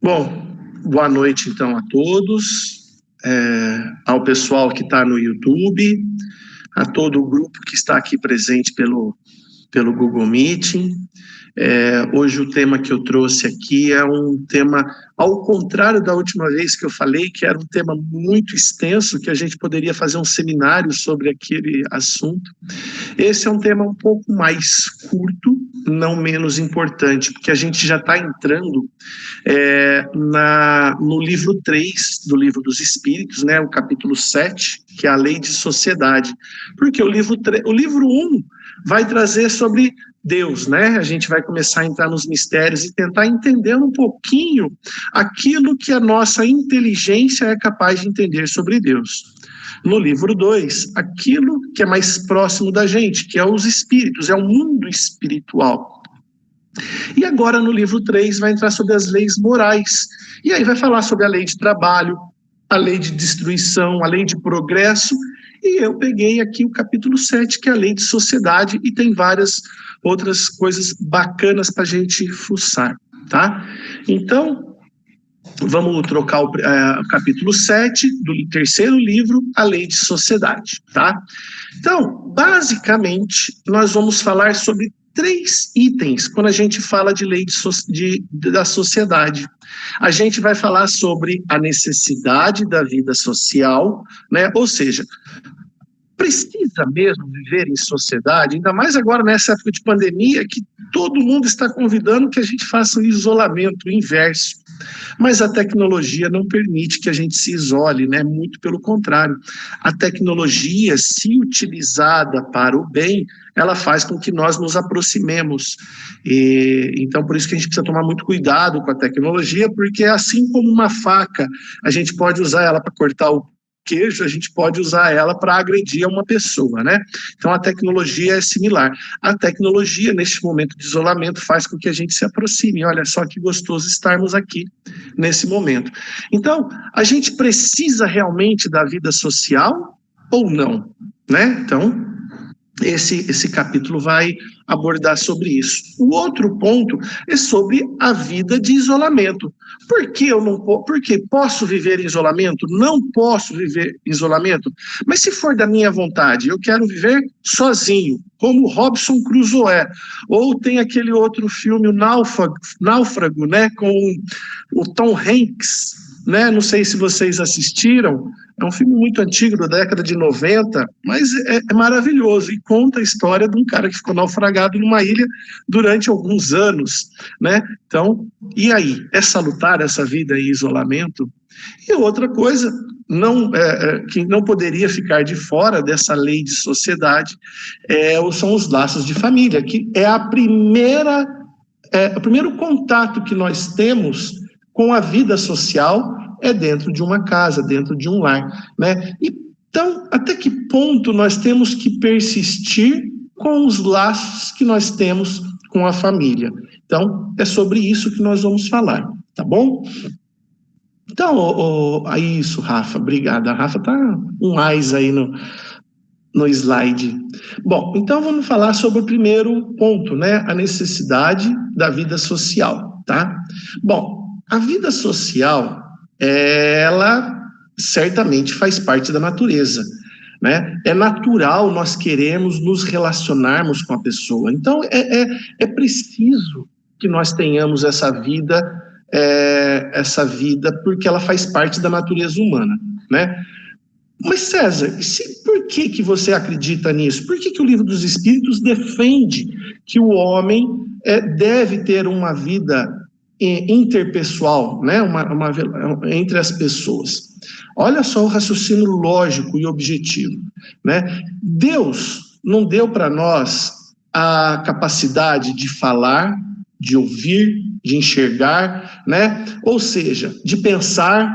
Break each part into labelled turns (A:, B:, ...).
A: Bom, boa noite então a todos, ao pessoal que está no YouTube, a todo o grupo que está aqui presente pelo Google Meeting. Hoje o tema que eu trouxe aqui é um tema, ao contrário da última vez que eu falei, que era um tema muito extenso, que a gente poderia fazer um seminário sobre aquele assunto. Esse é um tema um pouco mais curto, não menos importante, porque a gente já está entrando no livro 3 do Livro dos Espíritos, né, o capítulo 7, que é a Lei de Sociedade. Porque o livro 1 vai trazer sobre Deus, né? A gente vai começar a entrar nos mistérios e tentar entender um pouquinho aquilo que a nossa inteligência é capaz de entender sobre Deus. No livro 2, aquilo que é mais próximo da gente, que é os espíritos, é o mundo espiritual. E agora no livro 3 vai entrar sobre as leis morais. E aí vai falar sobre a lei de trabalho, a lei de destruição, a lei de progresso. E eu peguei aqui o capítulo 7, que é a lei de sociedade, e tem várias outras coisas bacanas para a gente fuçar, tá? Então, vamos trocar o capítulo 7 do terceiro livro, a lei de sociedade, tá? Então, basicamente, nós vamos falar sobre 3 itens quando a gente fala de lei da sociedade. A gente vai falar sobre a necessidade da vida social, né? Ou seja, precisa mesmo viver em sociedade, ainda mais agora nessa época de pandemia, que todo mundo está convidando que a gente faça um isolamento inverso. Mas a tecnologia não permite que a gente se isole, né? Muito pelo contrário. A tecnologia, se utilizada para o bem, ela faz com que nós nos aproximemos. Então, por isso que a gente precisa tomar muito cuidado com a tecnologia, porque assim como uma faca, a gente pode usar ela para cortar o queijo, a gente pode usar ela para agredir uma pessoa, né? Então, a tecnologia é similar. A tecnologia, neste momento de isolamento, faz com que a gente se aproxime. Olha só que gostoso estarmos aqui nesse momento. Então, a gente precisa realmente da vida social ou não, né? Então, esse capítulo vai abordar sobre isso. O outro ponto é sobre a vida de isolamento. Por que posso viver em isolamento? Não posso viver em isolamento? Mas se for da minha vontade, eu quero viver sozinho, como Robinson Crusoe. Ou tem aquele outro filme, o Náufrago, né, com o Tom Hanks, né? Não sei se vocês assistiram. É um filme muito antigo, da década de 90, mas é maravilhoso e conta a história de um cara que ficou naufragado numa ilha durante alguns anos, né? Então, e aí? É salutar essa vida em isolamento? E outra coisa, que não poderia ficar de fora dessa lei de sociedade, são os laços de família, que é o primeiro contato que nós temos com a vida social é dentro de uma casa, dentro de um lar, né? Então, até que ponto nós temos que persistir com os laços que nós temos com a família? Então, é sobre isso que nós vamos falar, tá bom? Então, isso, Rafa, obrigada. A Rafa tá um ais aí no slide. Bom, então vamos falar sobre o primeiro ponto, né? A necessidade da vida social, tá? Bom, a vida social, ela certamente faz parte da natureza, né? É natural nós queremos nos relacionarmos com a pessoa. Então, é preciso que nós tenhamos essa vida, porque ela faz parte da natureza humana, né? Mas, César, por que você acredita nisso? Por que o Livro dos Espíritos defende que o homem deve ter uma vida interpessoal, né? Entre as pessoas? Olha só o raciocínio lógico e objetivo, né? Deus não deu para nós a capacidade de falar, de ouvir, de enxergar, né? Ou seja, de pensar.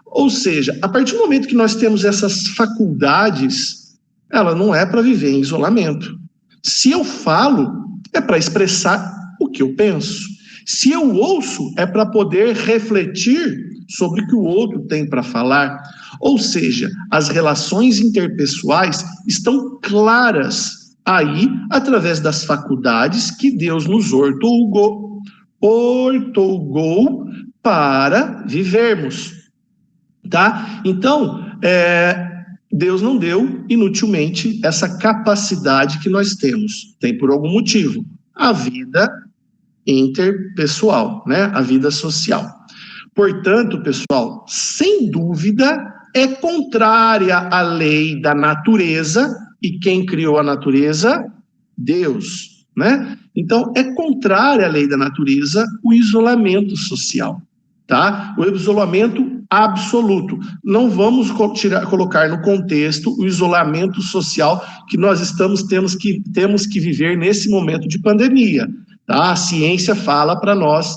A: Ou seja, a partir do momento que nós temos essas faculdades, ela não é para viver em isolamento. Se eu falo, é para expressar o que eu penso. Se eu ouço, é para poder refletir sobre o que o outro tem para falar. Ou seja, as relações interpessoais estão claras aí, através das faculdades que Deus nos outorgou para vivermos, tá? Então, Deus não deu inutilmente essa capacidade que nós temos. Tem por algum motivo. A vida interpessoal, né? A vida social. Portanto, pessoal, sem dúvida, é contrária à lei da natureza. E quem criou a natureza? Deus, né? Então, é contrária à lei da natureza o isolamento social, tá? O isolamento absoluto. Não vamos colocar no contexto o isolamento social que nós temos que viver nesse momento de pandemia, tá? A ciência fala para nós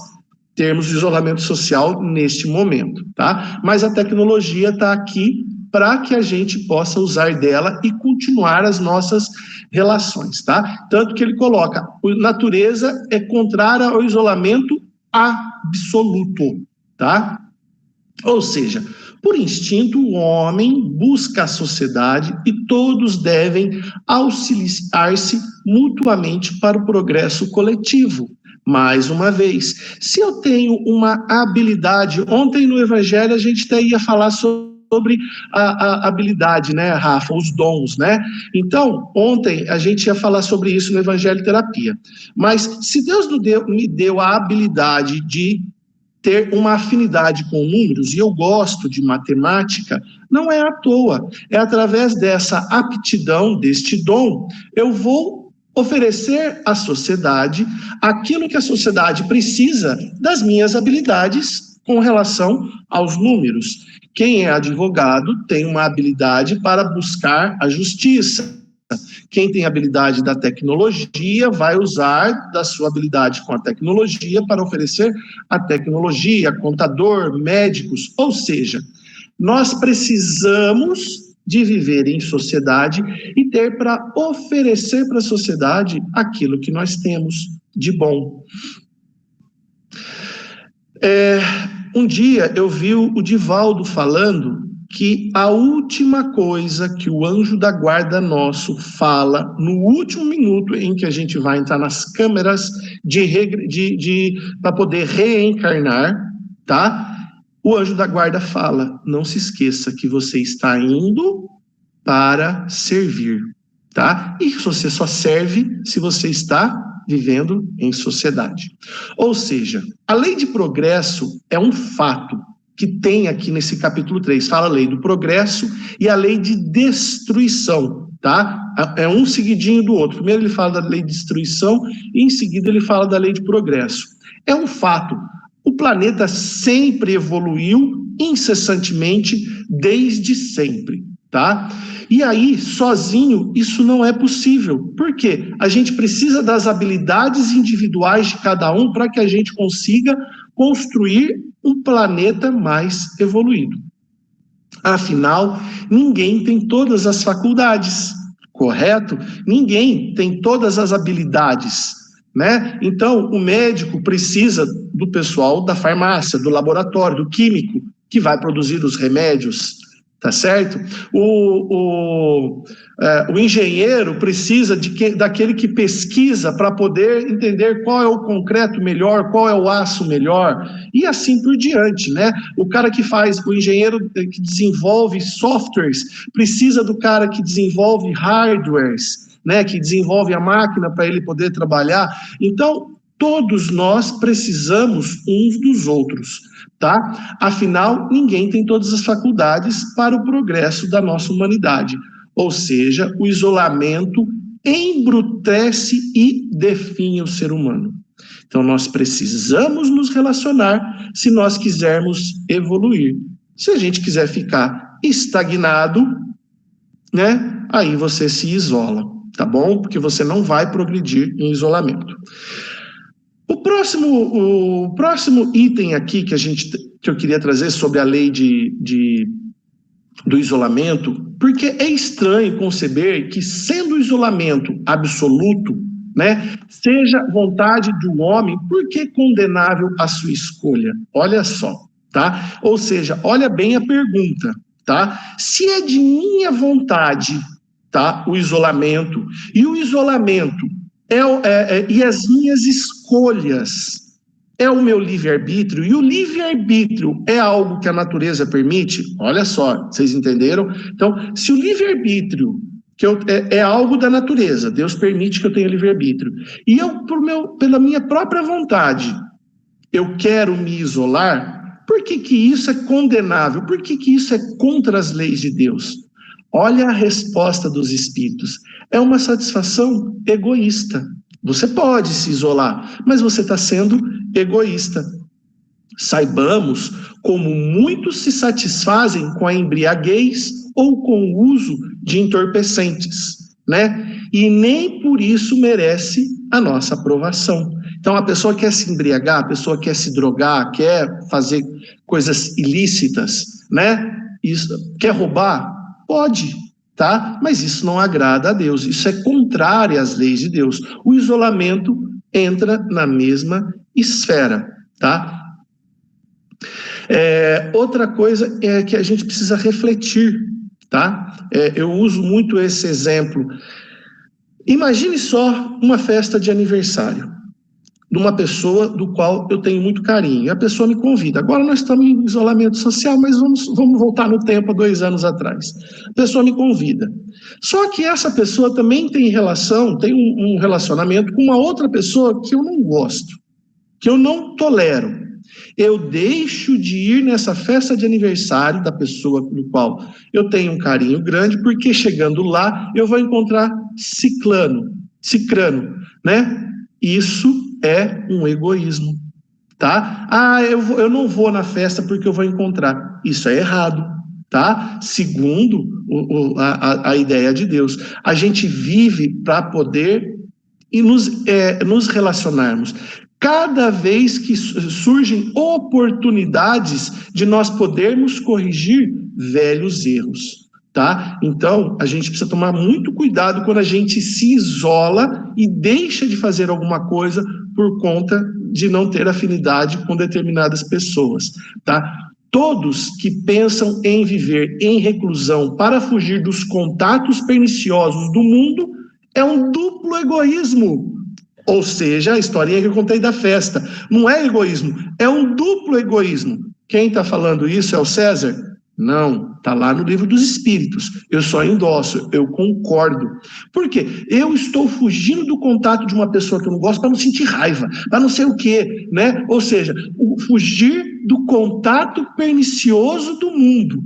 A: termos isolamento social neste momento, tá? Mas a tecnologia está aqui para que a gente possa usar dela e continuar as nossas relações, tá? Tanto que ele coloca, a natureza é contrária ao isolamento absoluto, tá? Ou seja, por instinto, o homem busca a sociedade e todos devem auxiliar-se mutuamente para o progresso coletivo. Mais uma vez, se eu tenho uma habilidade, ontem no Evangelho a gente até ia falar sobre a habilidade, né, Rafa, os dons, né? Então, ontem a gente ia falar sobre isso no Evangelho Terapia. Mas se Deus me deu a habilidade de ter uma afinidade com números, e eu gosto de matemática, não é à toa, é através dessa aptidão, deste dom, eu vou oferecer à sociedade aquilo que a sociedade precisa das minhas habilidades com relação aos números. Quem é advogado tem uma habilidade para buscar a justiça. Quem tem habilidade da tecnologia vai usar da sua habilidade com a tecnologia para oferecer a tecnologia, contador, médicos, ou seja, nós precisamos de viver em sociedade e ter para oferecer para a sociedade aquilo que nós temos de bom. Um dia eu vi o Divaldo falando que a última coisa que o anjo da guarda nosso fala no último minuto em que a gente vai entrar nas câmeras para poder reencarnar, tá? O anjo da guarda fala: não se esqueça que você está indo para servir, tá? E você só serve se você está vivendo em sociedade. Ou seja, a lei de progresso é um fato que tem aqui nesse capítulo 3, fala a lei do progresso e a lei de destruição, tá? É um seguidinho do outro. Primeiro ele fala da lei de destruição e em seguida ele fala da lei de progresso. É um fato. O planeta sempre evoluiu incessantemente desde sempre, tá? E aí, sozinho, isso não é possível. Por quê? A gente precisa das habilidades individuais de cada um para que a gente consiga construir um planeta mais evoluído. Afinal, ninguém tem todas as faculdades, correto? Ninguém tem todas as habilidades, né? Então, o médico precisa do pessoal da farmácia, do laboratório, do químico, que vai produzir os remédios, tá certo? O engenheiro precisa daquele que pesquisa para poder entender qual é o concreto melhor, qual é o aço melhor, e assim por diante, né? O engenheiro que desenvolve softwares precisa do cara que desenvolve hardwares, né? Que desenvolve a máquina para ele poder trabalhar. Então, todos nós precisamos uns dos outros, tá? Afinal, ninguém tem todas as faculdades para o progresso da nossa humanidade. Ou seja, o isolamento embrutece e definha o ser humano. Então, nós precisamos nos relacionar se nós quisermos evoluir. Se a gente quiser ficar estagnado, né? Aí você se isola, tá bom? Porque você não vai progredir em isolamento. O próximo item aqui que eu queria trazer sobre a lei do isolamento, porque é estranho conceber que, sendo o isolamento absoluto, né, seja vontade do homem, por que condenável a sua escolha? Olha só, tá? Ou seja, olha bem a pergunta, tá? Se é de minha vontade, tá, o isolamento, e o isolamento e as minhas escolhas é o meu livre-arbítrio, e o livre-arbítrio é algo que a natureza permite? Olha só, vocês entenderam? Então, se o livre-arbítrio é algo da natureza, Deus permite que eu tenha livre-arbítrio, e eu, pela minha própria vontade, eu quero me isolar, por que que isso é condenável? Por que que isso é contra as leis de Deus? Olha a resposta dos espíritos. É uma satisfação egoísta. Você pode se isolar, mas você está sendo egoísta. Saibamos como muitos se satisfazem com a embriaguez ou com o uso de entorpecentes, né? E nem por isso merece a nossa aprovação. Então, a pessoa quer se embriagar, a pessoa quer se drogar, quer fazer coisas ilícitas, né? Isso, quer roubar? Pode, tá? Mas isso não agrada a Deus, isso é contrário às leis de Deus. O isolamento entra na mesma esfera, tá? Outra coisa é que a gente precisa refletir, tá? Eu uso muito esse exemplo. Imagine só uma festa de aniversário de uma pessoa do qual eu tenho muito carinho. E a pessoa me convida. Agora nós estamos em isolamento social, mas vamos voltar no tempo, há 2 anos atrás. A pessoa me convida. Só que essa pessoa também tem um relacionamento com uma outra pessoa que eu não gosto, que eu não tolero. Eu deixo de ir nessa festa de aniversário da pessoa do qual eu tenho um carinho grande, porque chegando lá eu vou encontrar cicrano, né? Isso é um egoísmo, tá? Eu não vou na festa porque eu vou encontrar. Isso é errado, tá? Segundo a ideia de Deus. A gente vive para poder nos relacionarmos. Cada vez que surgem oportunidades de nós podermos corrigir velhos erros, tá? Então, a gente precisa tomar muito cuidado quando a gente se isola e deixa de fazer alguma coisa por conta de não ter afinidade com determinadas pessoas, tá? Todos que pensam em viver em reclusão para fugir dos contatos perniciosos do mundo é um duplo egoísmo. Ou seja, a historinha que eu contei da festa. Não é egoísmo, é um duplo egoísmo. Quem está falando isso é o César? Não, está lá no Livro dos Espíritos. Eu só endosso, eu concordo. Por quê? Eu estou fugindo do contato de uma pessoa que eu não gosto para não sentir raiva, para não sei o quê, né? Ou seja, fugir do contato pernicioso do mundo,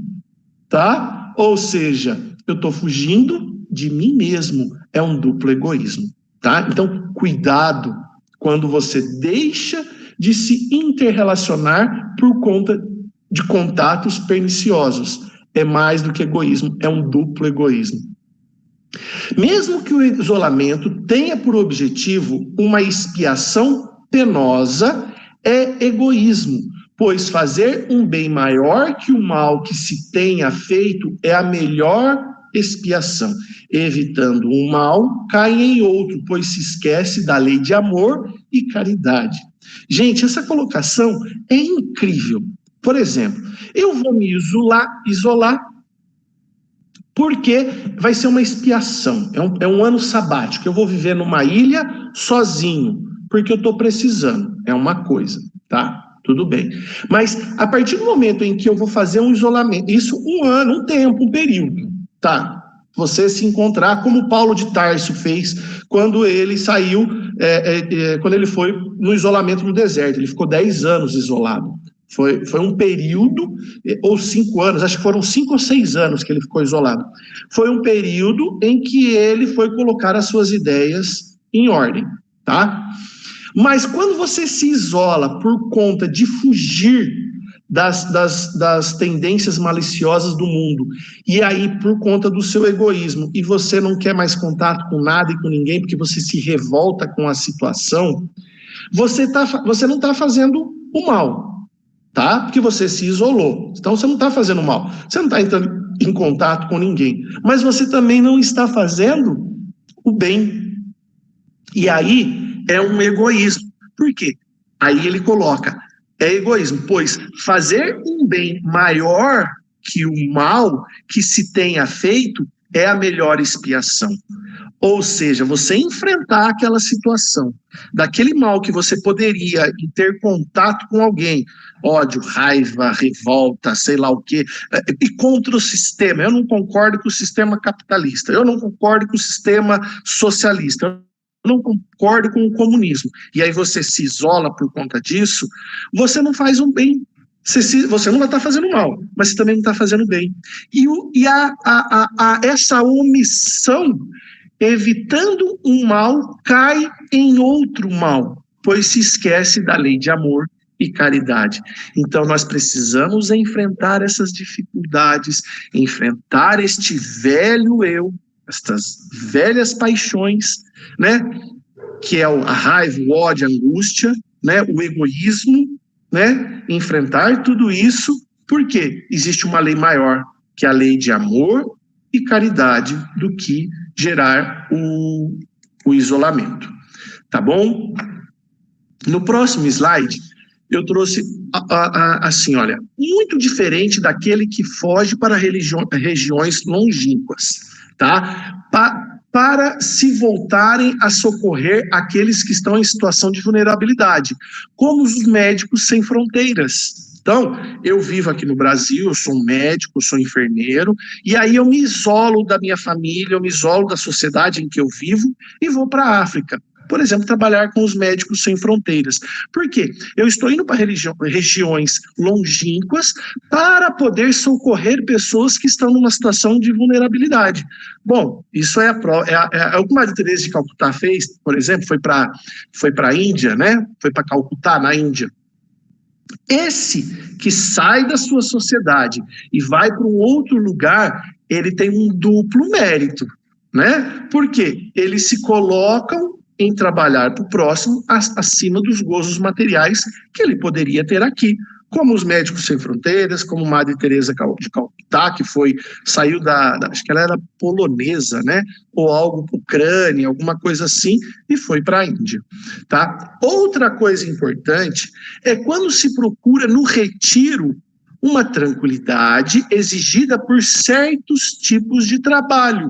A: tá? Ou seja, eu estou fugindo de mim mesmo. É um duplo egoísmo, tá? Então, cuidado quando você deixa de se interrelacionar por conta de contatos perniciosos. É mais do que egoísmo, é um duplo egoísmo. Mesmo que o isolamento tenha por objetivo uma expiação penosa, é egoísmo, pois fazer um bem maior que o mal que se tenha feito é a melhor expiação. Evitando um mal, cai em outro, pois se esquece da lei de amor e caridade. Gente, essa colocação é incrível. Por exemplo, eu vou me isolar, porque vai ser uma expiação, é um ano sabático. Eu vou viver numa ilha sozinho, porque eu estou precisando. É uma coisa, tá? Tudo bem. Mas a partir do momento em que eu vou fazer um isolamento, isso um ano, um tempo, um período, tá? Você se encontrar como Paulo de Tarso fez quando ele saiu, quando ele foi no isolamento no deserto. Ele ficou 10 anos isolado. Foi um período, ou 5 anos, acho que foram 5 ou 6 anos que ele ficou isolado. Foi um período em que ele foi colocar as suas ideias em ordem, tá? Mas quando você se isola por conta de fugir das tendências maliciosas do mundo, e aí por conta do seu egoísmo, e você não quer mais contato com nada e com ninguém, porque você se revolta com a situação, você não está fazendo o mal, tá? Porque você se isolou. Então você não está fazendo mal. Você não está entrando em contato com ninguém. Mas você também não está fazendo o bem. E aí é um egoísmo. Por quê? Aí ele coloca, é egoísmo, pois fazer um bem maior que o mal que se tenha feito é a melhor expiação. Ou seja, você enfrentar aquela situação, daquele mal que você poderia ter contato com alguém, ódio, raiva, revolta, sei lá o quê, e contra o sistema. Eu não concordo com o sistema capitalista, eu não concordo com o sistema socialista, eu não concordo com o comunismo. E aí você se isola por conta disso, você não faz um bem. Você não vai estar fazendo mal, mas você também não está fazendo bem. Essa omissão, evitando um mal, cai em outro mal, pois se esquece da lei de amor e caridade. Então nós precisamos enfrentar essas dificuldades, enfrentar este velho eu, estas velhas paixões, né? Que é a raiva, o ódio, a angústia, né? O egoísmo, né? Enfrentar tudo isso, porque existe uma lei maior, que é a lei de amor e caridade, do que gerar o isolamento. Tá bom? No próximo slide, eu trouxe assim, olha, muito diferente daquele que foge para regiões longínquas, tá? Para se voltarem a socorrer aqueles que estão em situação de vulnerabilidade, como os médicos sem fronteiras. Então, eu vivo aqui no Brasil, eu sou um médico, eu sou enfermeiro, e aí eu me isolo da minha família, eu me isolo da sociedade em que eu vivo e vou para a África. Por exemplo, trabalhar com os médicos sem fronteiras. Por quê? Eu estou indo para regiões longínquas para poder socorrer pessoas que estão numa situação de vulnerabilidade. Bom, isso é o que a Madre Teresa de Calcutá fez, por exemplo, foi para a Índia, né? Foi para Calcutá, na Índia. Esse que sai da sua sociedade e vai para um outro lugar, ele tem um duplo mérito, né? Porque eles se colocam em trabalhar para o próximo acima dos gozos materiais que ele poderia ter aqui, como os Médicos Sem Fronteiras, como Madre Teresa de Calcutá, que saiu acho que ela era polonesa, né? Ou algo Ucrânia, alguma coisa assim, e foi para a Índia, tá? Outra coisa importante é quando se procura no retiro uma tranquilidade exigida por certos tipos de trabalho.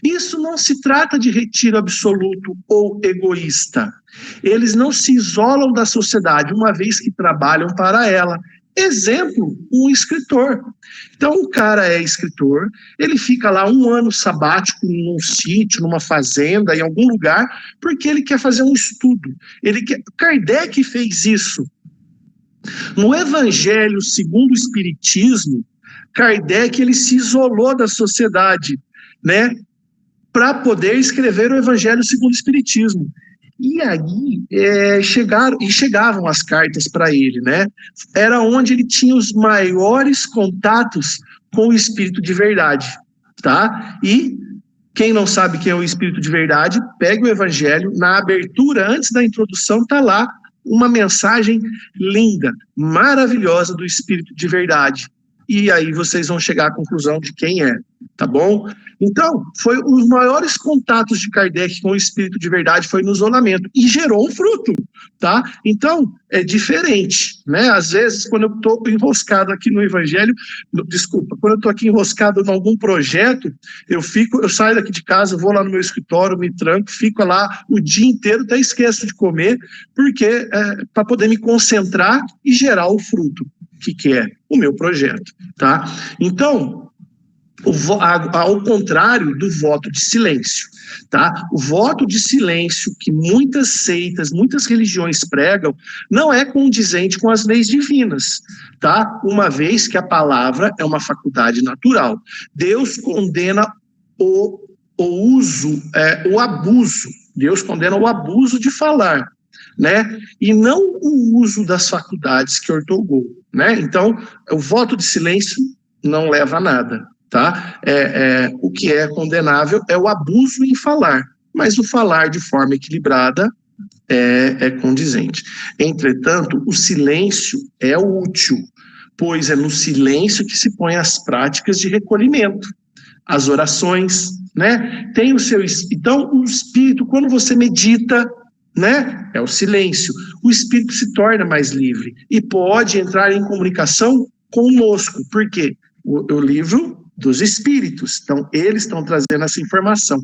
A: Isso não se trata de retiro absoluto ou egoísta. Eles não se isolam da sociedade, uma vez que trabalham para ela. Exemplo, um escritor. Então, o cara é escritor, ele fica lá um ano sabático num sítio, numa fazenda, em algum lugar, porque ele quer fazer um estudo. Kardec fez isso. No Evangelho segundo o Espiritismo, Kardec ele se isolou da sociedade, né, para poder escrever o Evangelho segundo o Espiritismo. E aí chegavam as cartas para ele, né? Era onde ele tinha os maiores contatos com o Espírito de verdade, tá? E quem não sabe quem é o Espírito de verdade, pega o Evangelho, na abertura, antes da introdução, tá lá uma mensagem linda, maravilhosa do Espírito de verdade. E aí vocês vão chegar à conclusão de quem é, tá bom? Então, foi os maiores contatos de Kardec com o Espírito de verdade foi no isolamento, e gerou um fruto, tá? Então, é diferente, né? Às vezes, quando eu estou enroscado aqui no Evangelho, quando eu estou aqui enroscado em algum projeto, eu saio daqui de casa, vou lá no meu escritório, me tranco, fico lá o dia inteiro, até esqueço de comer, porque para poder me concentrar e gerar o fruto, que é o meu projeto, tá? Então, ao contrário do voto de silêncio, tá? O voto de silêncio que muitas seitas, muitas religiões pregam, não é condizente com as leis divinas, tá? Uma vez que a palavra é uma faculdade natural. Deus condena o abuso. Deus condena o abuso de falar, né? E não o uso das faculdades que ortogou, né? Então, o voto de silêncio não leva a nada. Tá? O que é condenável é o abuso em falar, mas o falar de forma equilibrada é condizente. Entretanto, o silêncio é útil, pois é no silêncio que se põe as práticas de recolhimento, as orações, né? Tem o seu. Então, o espírito, quando você medita, né? É o silêncio. O espírito se torna mais livre e pode entrar em comunicação conosco. Por quê? O livro dos espíritos. Então, eles estão trazendo essa informação.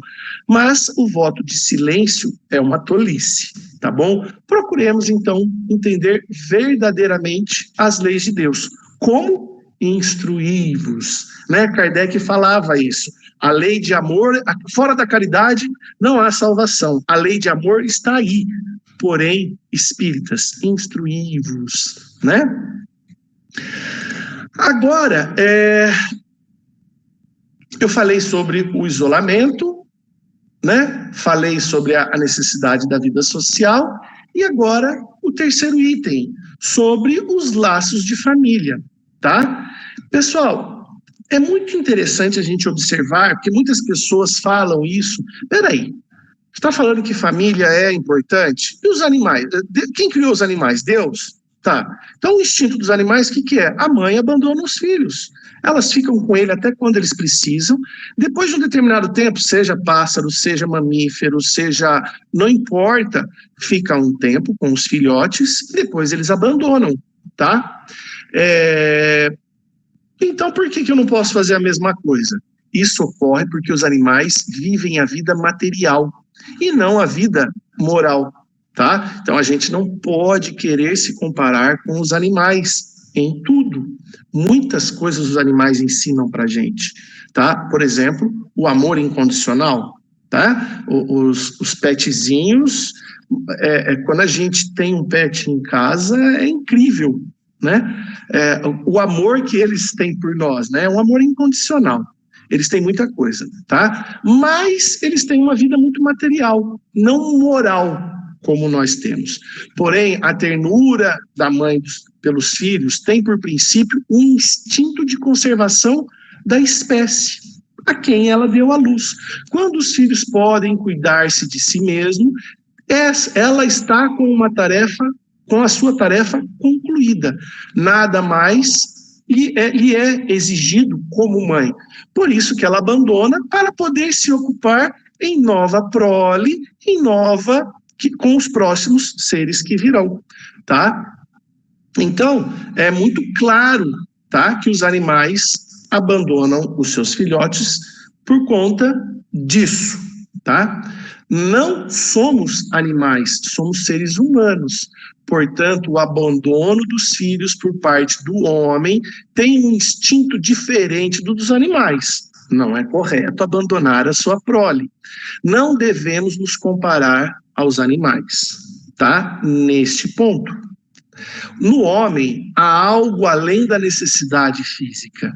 A: Mas o voto de silêncio é uma tolice, tá bom? Procuremos, então, entender verdadeiramente as leis de Deus. Como? Instruí-vos, né? Kardec falava isso. A lei de amor, fora da caridade, não há salvação. A lei de amor está aí. Porém, espíritas, instruí-vos, né? Agora, eu falei sobre o isolamento, né? Falei sobre a necessidade da vida social, e agora o terceiro item, sobre os laços de família, tá? Pessoal, é muito interessante a gente observar, porque muitas pessoas falam isso. Peraí, você está falando que família é importante? E os animais? Quem criou os animais? Deus? Tá. Então, o instinto dos animais, o que é? A mãe abandona os filhos. Elas ficam com ele até quando eles precisam. Depois de um determinado tempo, seja pássaro, seja mamífero, seja... não importa, fica um tempo com os filhotes, e depois eles abandonam, tá? Então, por que eu não posso fazer a mesma coisa? Isso ocorre porque os animais vivem a vida material e não a vida moral, tá? Então, a gente não pode querer se comparar com os animais em tudo. Muitas coisas os animais ensinam pra gente, tá? Por exemplo, o amor incondicional, tá? Os petzinhos, quando a gente tem um pet em casa, é incrível, né? O amor que eles têm por nós, né? É um amor incondicional. Eles têm muita coisa, tá? Mas eles têm uma vida muito material, não moral, como nós temos. Porém, a ternura da mãe pelos filhos tem por princípio um instinto de conservação da espécie a quem ela deu à luz. Quando os filhos podem cuidar-se de si mesmo, ela está com a sua tarefa concluída. Nada mais lhe é exigido como mãe. Por isso que ela abandona para poder se ocupar em nova prole, com os próximos seres que virão, tá? Então, é muito claro, tá, que os animais abandonam os seus filhotes por conta disso, tá? Não somos animais, somos seres humanos. Portanto, o abandono dos filhos por parte do homem tem um instinto diferente do dos animais. Não é correto abandonar a sua prole. Não devemos nos comparar aos animais, tá? Neste ponto. No homem, há algo além da necessidade física,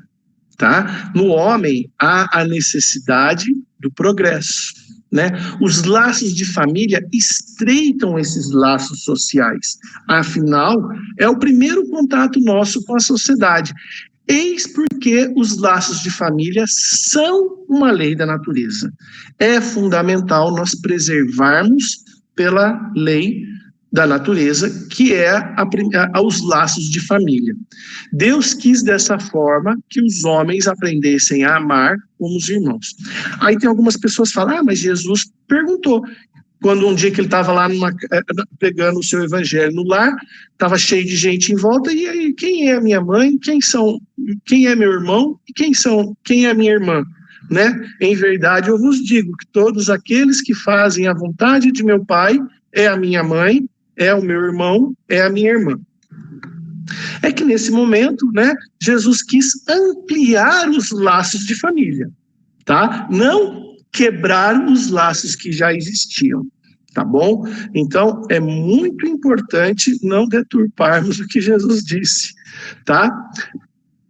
A: tá? No homem, há a necessidade do progresso, né? Os laços de família estreitam esses laços sociais. Afinal, é o primeiro contato nosso com a sociedade. Eis porque os laços de família são uma lei da natureza. É fundamental nós preservarmos pela lei da natureza, que é os laços de família. Deus quis dessa forma que os homens aprendessem a amar como os irmãos. Aí tem algumas pessoas que falam, mas Jesus perguntou, quando um dia que ele estava lá pegando o seu evangelho no lar, estava cheio de gente em volta, e aí, quem é a minha mãe, quem é meu irmão, e quem é a minha irmã? Né? Em verdade, eu vos digo que todos aqueles que fazem a vontade de meu Pai é a minha mãe, é o meu irmão, é a minha irmã. É que nesse momento, né, Jesus quis ampliar os laços de família, tá? Não quebrar os laços que já existiam, tá bom? Então, é muito importante não deturparmos o que Jesus disse, tá?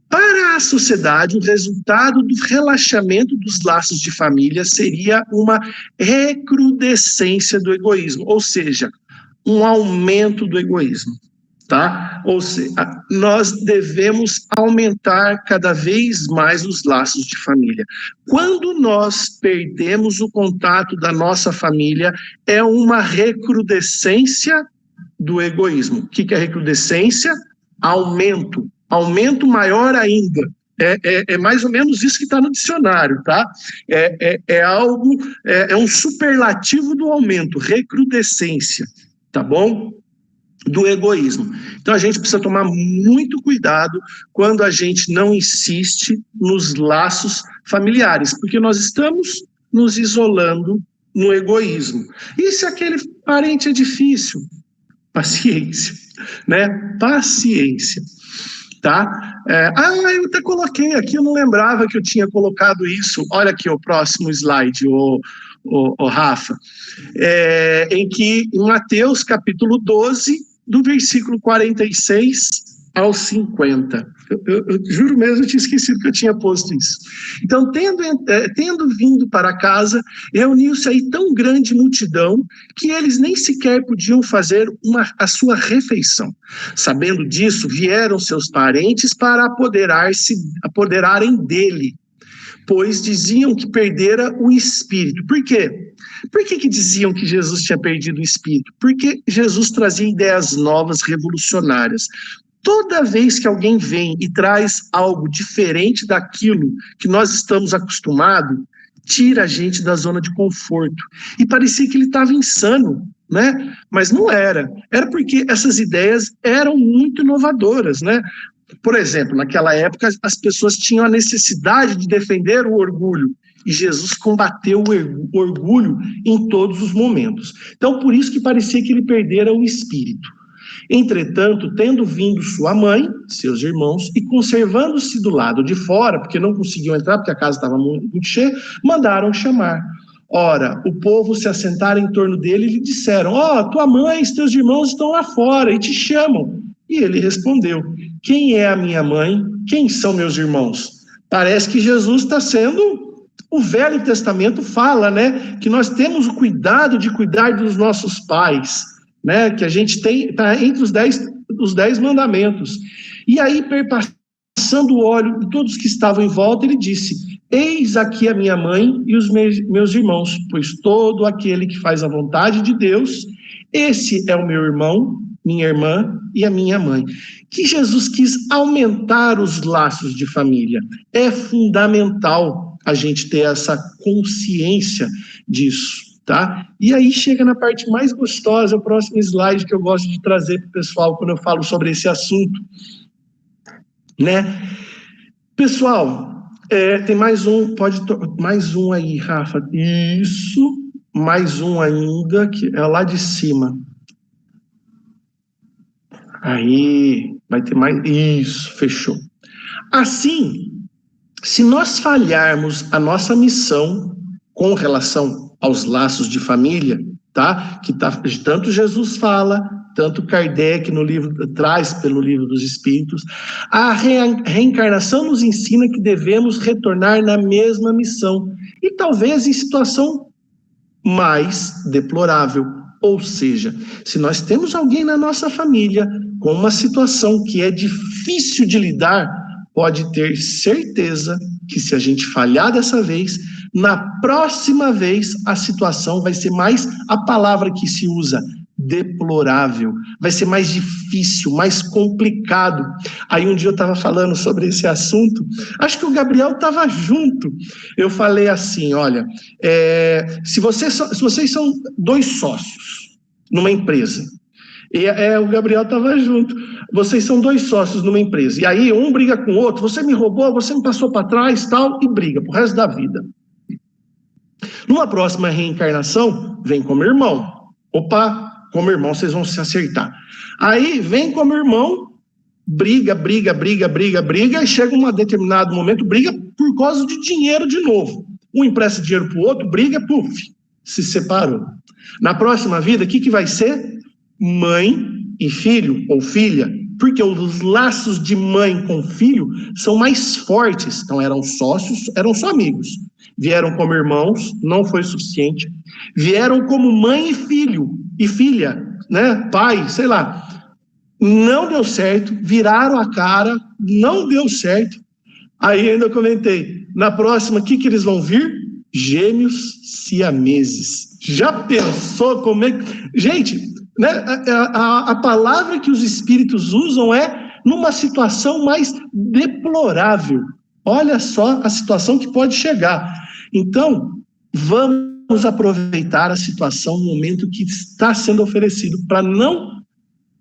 A: Para a sociedade, o resultado do relaxamento dos laços de família seria uma recrudescência do egoísmo, ou seja, um aumento do egoísmo, tá? Ou seja, nós devemos aumentar cada vez mais os laços de família. Quando nós perdemos o contato da nossa família, é uma recrudescência do egoísmo. O que é recrudescência? Aumento maior ainda. É mais ou menos isso que está no dicionário, tá? É um superlativo do aumento, recrudescência, tá bom? do egoísmo. Então a gente precisa tomar muito cuidado quando a gente não insiste nos laços familiares, porque nós estamos nos isolando no egoísmo. E se aquele parente é difícil? Paciência, né? Paciência, tá? Eu até coloquei aqui, eu não lembrava que eu tinha colocado isso. Olha aqui o próximo slide, o Rafa, em que em Mateus capítulo 12, do versículo 46 ao 50. Eu juro mesmo, eu tinha esquecido que eu tinha posto isso. Então, tendo vindo para casa, reuniu-se aí tão grande multidão que eles nem sequer podiam fazer a sua refeição. Sabendo disso, vieram seus parentes para apoderarem dele, pois diziam que perdera o espírito. Por quê? Por que diziam que Jesus tinha perdido o espírito? Porque Jesus trazia ideias novas, revolucionárias. Toda vez que alguém vem e traz algo diferente daquilo que nós estamos acostumados, tira a gente da zona de conforto. E parecia que ele estava insano, né? Mas não era. Era porque essas ideias eram muito inovadoras, né? Por exemplo, naquela época, as pessoas tinham a necessidade de defender o orgulho. E Jesus combateu o orgulho em todos os momentos. Então, por isso que parecia que ele perdera o espírito. Entretanto, tendo vindo sua mãe, seus irmãos, e conservando-se do lado de fora, porque não conseguiam entrar, porque a casa estava muito cheia, mandaram chamar. Ora, o povo se assentaram em torno dele e lhe disseram: tua mãe e teus irmãos estão lá fora e te chamam. E ele respondeu: quem é a minha mãe? Quem são meus irmãos? Parece que Jesus está sendo... O Velho Testamento fala, né, que nós temos o cuidado de cuidar dos nossos pais, né, que a gente está entre os 10 mandamentos. E aí, perpassando o olho de todos que estavam em volta, ele disse: eis aqui a minha mãe e os meus irmãos, pois todo aquele que faz a vontade de Deus, esse é o meu irmão, minha irmã e a minha mãe. Que Jesus quis aumentar os laços de família. É fundamental a gente ter essa consciência disso, tá? E aí chega na parte mais gostosa, o próximo slide que eu gosto de trazer para o pessoal quando eu falo sobre esse assunto, né? Pessoal, tem mais um, mais um aí, Rafa. Isso, mais um ainda, que é lá de cima. Aí, vai ter mais, isso, fechou. Assim, se nós falharmos a nossa missão com relação aos laços de família, tá? Que tanto Jesus fala, tanto Kardec no livro traz pelo Livro dos Espíritos, a reencarnação nos ensina que devemos retornar na mesma missão, e talvez em situação mais deplorável. Ou seja, se nós temos alguém na nossa família com uma situação que é difícil de lidar, pode ter certeza que se a gente falhar dessa vez, na próxima vez a situação vai ser mais, a palavra que se usa, deplorável, vai ser mais difícil, mais complicado. Aí um dia eu estava falando sobre esse assunto, acho que o Gabriel estava junto, eu falei assim, olha, se vocês são 2 sócios numa empresa, e o Gabriel estava junto, vocês são 2 sócios numa empresa, e aí um briga com o outro, você me roubou, você me passou para trás, tal, e briga pro resto da vida. Numa próxima reencarnação, vem como irmão. Opa, como irmão vocês vão se acertar. Aí vem como irmão, briga, e chega um determinado momento, briga por causa de dinheiro de novo. Um empresta dinheiro pro outro, briga, puf, se separou. Na próxima vida, o que vai ser? Mãe e filho, ou filha, porque os laços de mãe com filho são mais fortes. Então eram sócios, eram só amigos. Vieram como irmãos, não foi suficiente. Vieram como mãe e filho, e filha, né? Pai, sei lá. Não deu certo, viraram a cara, não deu certo. Aí ainda comentei, na próxima, o que eles vão vir? Gêmeos siameses. Já pensou como é que... Gente, né, a palavra que os espíritos usam é numa situação mais deplorável. Olha só a situação que pode chegar. Então, vamos aproveitar a situação no momento que está sendo oferecido para não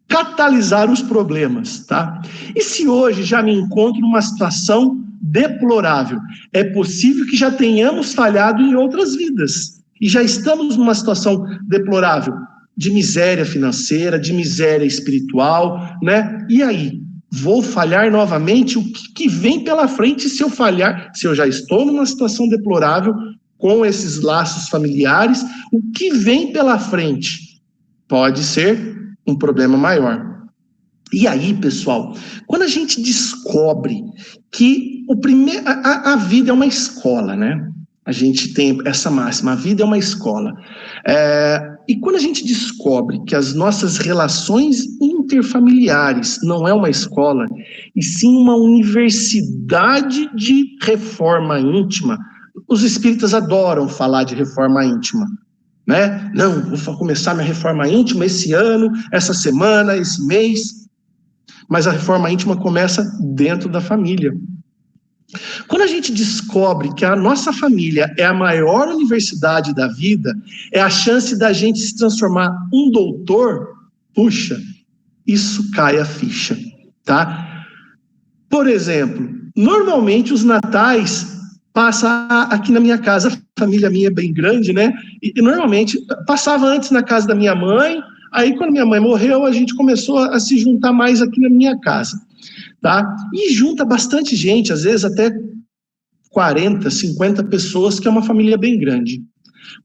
A: catalisar os problemas, tá? E se hoje já me encontro numa situação deplorável, é possível que já tenhamos falhado em outras vidas e já estamos numa situação deplorável, de miséria financeira, de miséria espiritual, né? E aí? Vou falhar novamente? O que vem pela frente se eu falhar? Se eu já estou numa situação deplorável com esses laços familiares, o que vem pela frente? Pode ser um problema maior. E aí, pessoal, quando a gente descobre que a vida é uma escola, né? A gente tem essa máxima, a vida é uma escola. E quando a gente descobre que as nossas relações interfamiliares não é uma escola, e sim uma universidade de reforma íntima, os espíritas adoram falar de reforma íntima, né? Não, vou começar minha reforma íntima esse ano, essa semana, esse mês. Mas a reforma íntima começa dentro da família. Quando a gente descobre que a nossa família é a maior universidade da vida, é a chance da gente se transformar um doutor, puxa, isso cai a ficha, tá? Por exemplo, normalmente os natais passam aqui na minha casa, a família minha é bem grande, né? E normalmente passava antes na casa da minha mãe, aí quando minha mãe morreu, a gente começou a se juntar mais aqui na minha casa, tá? E junta bastante gente, às vezes até 40, 50 pessoas, que é uma família bem grande.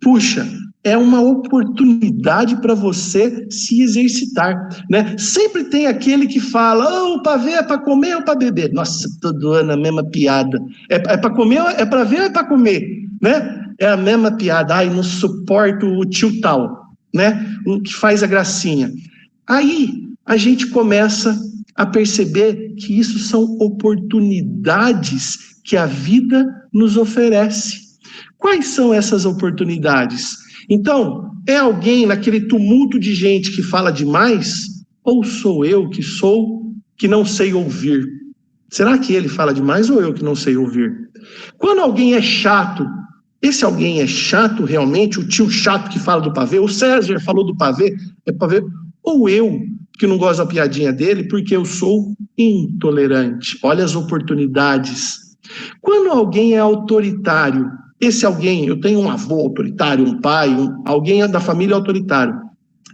A: Puxa, é uma oportunidade para você se exercitar, né? Sempre tem aquele que fala, o pavê é para comer ou para beber? Nossa, todo ano a mesma piada. É para comer, é para ver ou é para comer, né? É a mesma piada. Ai, não suporto o tio tal, né? O que faz a gracinha. Aí a gente começa a perceber que isso são oportunidades que a vida nos oferece. Quais são essas oportunidades? Então, é alguém naquele tumulto de gente que fala demais? Ou sou eu que não sei ouvir? Será que ele fala demais ou eu que não sei ouvir? Quando alguém é chato, esse alguém é chato realmente? O tio chato que fala do pavê? O César falou do pavê? É pavê? Ou eu que não gosto da piadinha dele porque eu sou intolerante? Olha as oportunidades. Quando alguém é autoritário, esse alguém, eu tenho um avô autoritário, um pai, alguém da família autoritário.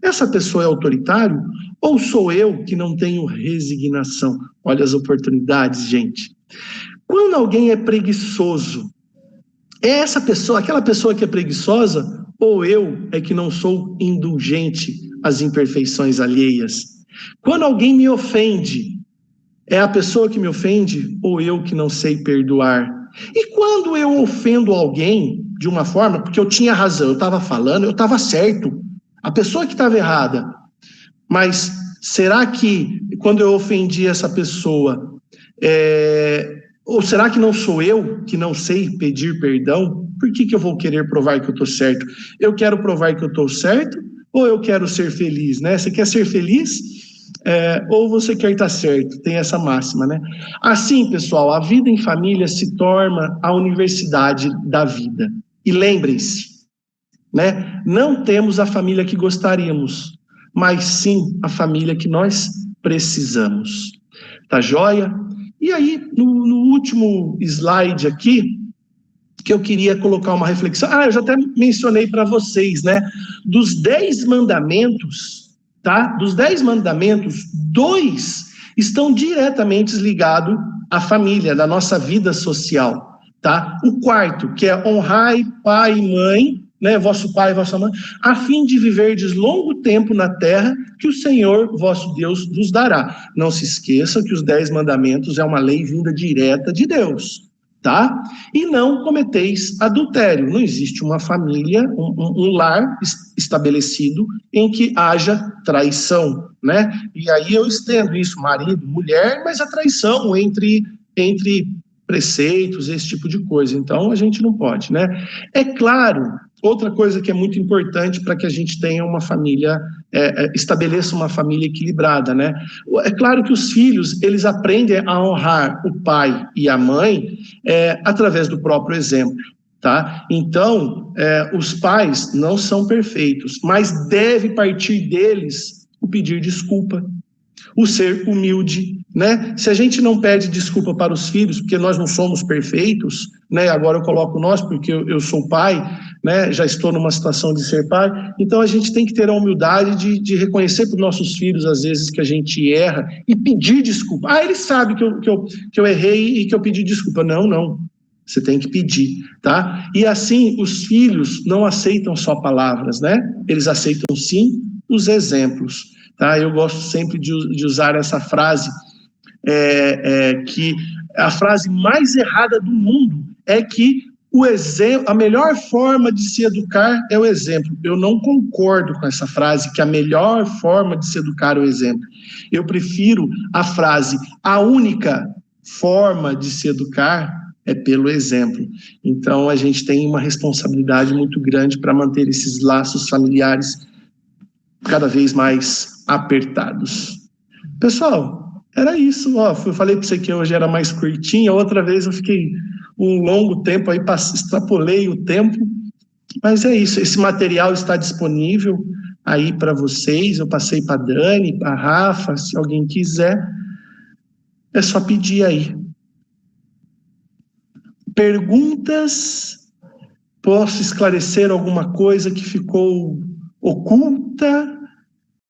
A: Essa pessoa é autoritário ou sou eu que não tenho resignação? Olha as oportunidades, gente. Quando alguém é preguiçoso, é essa pessoa, aquela pessoa que é preguiçosa, ou eu é que não sou indulgente às imperfeições alheias? Quando alguém me ofende, é a pessoa que me ofende ou eu que não sei perdoar? E quando eu ofendo alguém de uma forma, porque eu tinha razão, eu estava falando, eu estava certo, a pessoa que estava errada, mas será que quando eu ofendi essa pessoa, ou será que não sou eu que não sei pedir perdão? Por que eu vou querer provar que eu estou certo? Eu quero provar que eu estou certo ou eu quero ser feliz, né? Você quer ser feliz? Ou você quer estar certo, tem essa máxima, né? Assim, pessoal, a vida em família se torna a universidade da vida. E lembrem-se, né? Não temos a família que gostaríamos, mas sim a família que nós precisamos. Tá joia? E aí, no último slide aqui, que eu queria colocar uma reflexão. Eu já até mencionei para vocês, né? Dos 10 mandamentos, tá? Dos 10 mandamentos, 2 estão diretamente ligados à família, da nossa vida social, tá? O quarto, que é honrai pai e mãe, né? Vosso pai e vossa mãe, a fim de viverdes longo tempo na terra que o Senhor, vosso Deus, vos dará. Não se esqueça que os 10 mandamentos é uma lei vinda direta de Deus, tá? E não cometeis adultério. Não existe uma família, um lar estabelecido em que haja traição, né? E aí eu estendo isso, marido, mulher, mas a traição entre preceitos, esse tipo de coisa. Então a gente não pode, né? É claro, outra coisa que é muito importante para que a gente tenha uma família, estabeleça uma família equilibrada, né? É claro que os filhos, eles aprendem a honrar o pai e a mãe através do próprio exemplo, tá? Então, os pais não são perfeitos, mas deve partir deles o pedir desculpa, o ser humilde, né? Se a gente não pede desculpa para os filhos, porque nós não somos perfeitos, né? Agora eu coloco nós, porque eu sou pai, né? Já estou numa situação de ser pai, então a gente tem que ter a humildade de reconhecer para os nossos filhos, às vezes, que a gente erra e pedir desculpa. Ah, ele sabe que eu errei e que eu pedi desculpa. Não, não. Você tem que pedir, tá? E assim, os filhos não aceitam só palavras, né? Eles aceitam, sim, os exemplos, tá? Eu gosto sempre de usar essa frase, que a frase mais errada do mundo é que o exemplo, a melhor forma de se educar é o exemplo. Eu não concordo com essa frase, que a melhor forma de se educar é o exemplo. Eu prefiro a frase, a única forma de se educar é pelo exemplo. Então, a gente tem uma responsabilidade muito grande para manter esses laços familiares cada vez mais apertados. Pessoal, era isso. Ó, eu falei para você que hoje era mais curtinha, outra vez eu fiquei um longo tempo aí, extrapolei o tempo, mas é isso. Esse material está disponível aí para vocês. Eu passei para a Dani, para a Rafa, se alguém quiser, é só pedir aí. Perguntas? Posso esclarecer alguma coisa que ficou oculta?